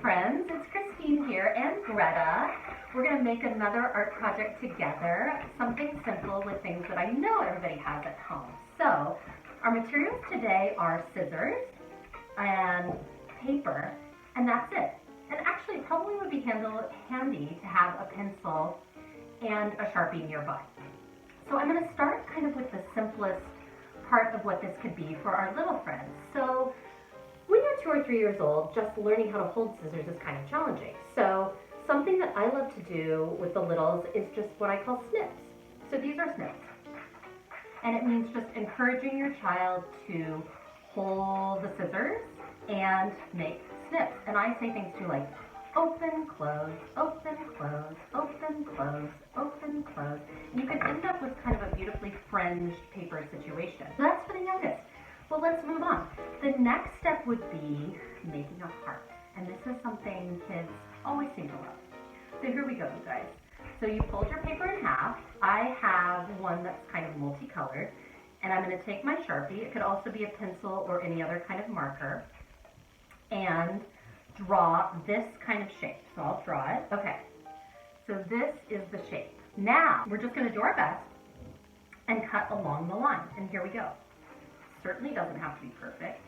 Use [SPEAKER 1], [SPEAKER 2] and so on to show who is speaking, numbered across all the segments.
[SPEAKER 1] friends, it's Christine here and Greta. We're going to make another art project together, something simple with things that I know everybody has at home. So our materials today are scissors and paper, and that's it. And actually it probably would be handy to have a pencil and a Sharpie nearby. So I'm going to start kind of with the simplest part of what this could be for our little friends. So when you're 2 or 3 years old, just learning how to hold scissors is kind of challenging. So something that I love to do with the littles is just what I call snips. So these are snips. And it means just encouraging your child to hold the scissors and make snips. And I say things too like open, close, open, close, open, close, open, close. And you can end up with kind of a beautifully fringed paper situation. So that's for the youngest. Well, let's move on. The next step would be making a heart. And this is something kids always seem to love. So here we go, you guys. So you fold your paper in half. I have one that's kind of multicolored. And I'm going to take my Sharpie. It could also be a pencil or any other kind of marker. And draw this kind of shape. So I'll draw it. Okay. So this is the shape. Now, we're just going to do our best and cut along the line. And here we go. Certainly doesn't have to be perfect.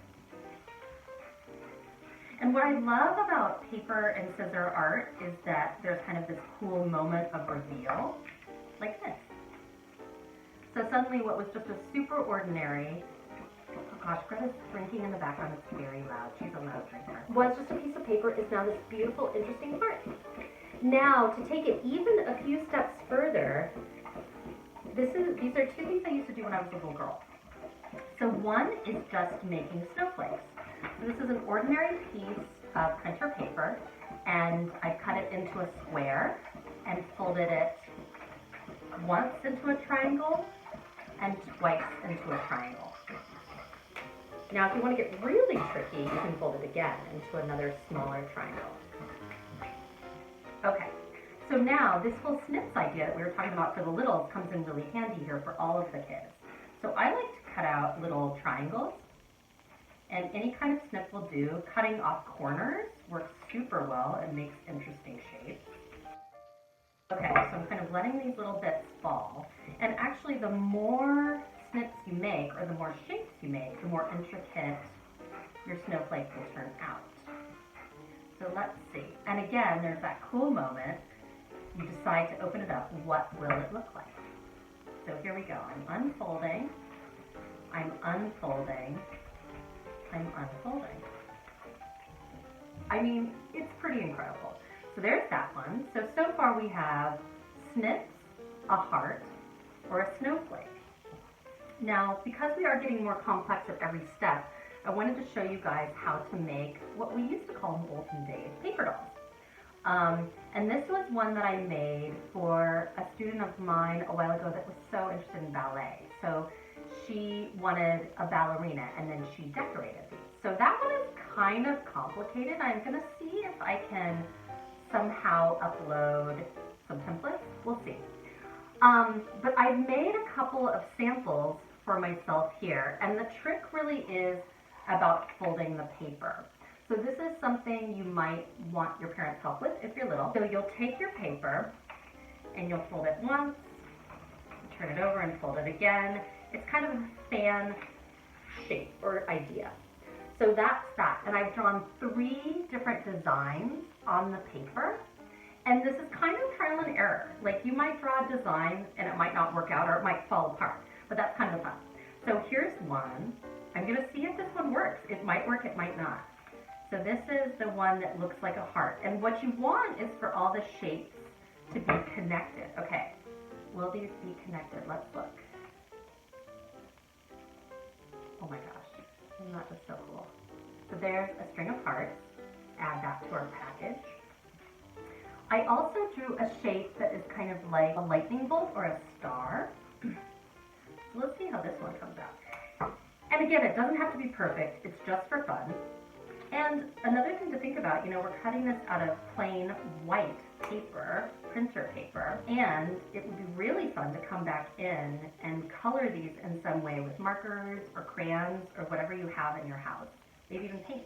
[SPEAKER 1] And what I love about paper and scissor art is that there's kind of this cool moment of reveal, like this. So suddenly what was just a super ordinary, oh gosh, Greta's drinking in the background, it's very loud, she's a loud drinker. Was just a piece of paper is now this beautiful, interesting heart. Now, to take it even a few steps further, these are 2 things I used to do when I was a little girl. So one is just making snowflakes. So this is an ordinary piece of printer paper, and I cut it into a square and folded it once into a triangle and twice into a triangle. Now if you want to get really tricky, you can fold it again into another smaller triangle. Okay, so now this whole snips idea that we were talking about for the littles comes in really handy here for all of the kids. So I like to cut out little triangles, and any kind of snip will do. Cutting off corners works super well and makes interesting shapes. Okay, so I'm kind of letting these little bits fall, and actually the more snips you make, or the more shapes you make, the more intricate your snowflake will turn out. So let's see. And again, there's that cool moment. You decide to open it up. What will it look like? So here we go. I'm unfolding. I'm unfolding. I'm unfolding. I mean, it's pretty incredible. So there's that one. So far we have snips, a heart, or a snowflake. Now, because we are getting more complex at every step, I wanted to show you guys how to make what we used to call in olden days paper dolls. And this was one that I made for a student of mine a while ago that was so interested in ballet. So she wanted a ballerina, and then she decorated these. So that one is kind of complicated. I'm going to see if I can somehow upload some templates. We'll see. But I've made a couple of samples for myself here, and the trick really is about folding the paper. So this is something you might want your parents' help with if you're little. So you'll take your paper and you'll fold it once, turn it over and fold it again. It's kind of a fan shape or idea. So that's that. And I've drawn 3 different designs on the paper. And this is kind of trial and error. Like you might draw a design and it might not work out or it might fall apart. But that's kind of fun. So here's one. I'm going to see if this one works. It might work, it might not. So this is the one that looks like a heart. And what you want is for all the shapes to be connected. Okay, will these be connected? Let's look. Oh my gosh, isn't that just so cool? So there's a string of hearts. Add that to our package. I also drew a shape that is kind of like a lightning bolt or a star. So let's see how this one comes out. And again, it doesn't have to be perfect. It's just for fun. And another thing to think about, we're cutting this out of plain white paper, printer paper, and it would be really fun to come back in and color these in some way with markers or crayons or whatever you have in your house. Maybe even paint.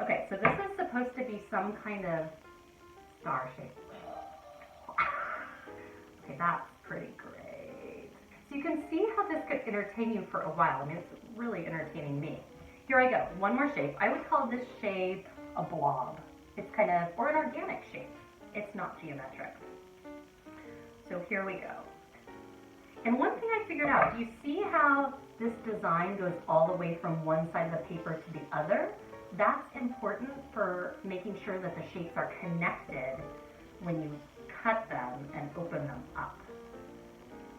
[SPEAKER 1] Okay, so this is supposed to be some kind of star shape. Okay, that's pretty great. So you can see how this could entertain you for a while. I mean, it's really entertaining me. Here I go, one more shape. I would call this shape a blob. It's kind of, or an organic shape. It's not geometric. So here we go. And one thing I figured out, do you see how this design goes all the way from one side of the paper to the other? That's important for making sure that the shapes are connected when you cut them and open them up.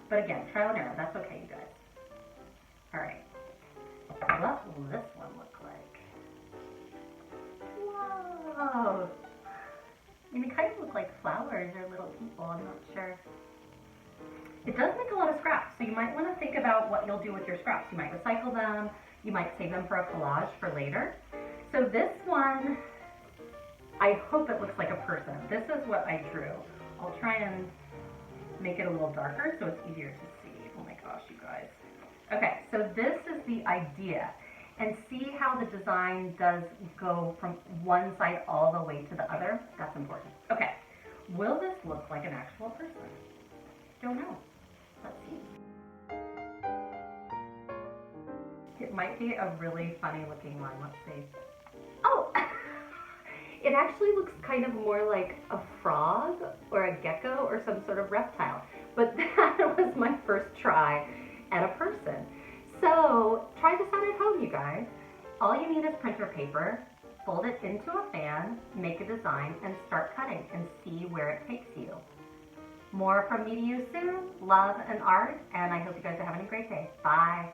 [SPEAKER 1] But again, trial and error, that's okay, you guys. All right, what will this one look like? Whoa! I mean, they kind of look like flowers or little people, I'm not sure. It does make a lot of scraps, so you might want to think about what you'll do with your scraps. You might recycle them, you might save them for a collage for later. So this one, I hope it looks like a person. This is what I drew. I'll try and make it a little darker so it's easier to see. Oh my gosh, you guys. Okay, so this is the idea. And see how the design does go from one side all the way to the other? That's important. Okay, will this look like an actual person? Don't know. Let's see. It might be a really funny looking one. Let's see. Oh! It actually looks kind of more like a frog or a gecko or some sort of reptile. But that was my first try at a person. So try this out at home, you guys. All you need is printer paper, fold it into a fan, make a design, and start cutting and see where it takes you. More from me to you soon. Love and art, and I hope you guys are having a great day. Bye.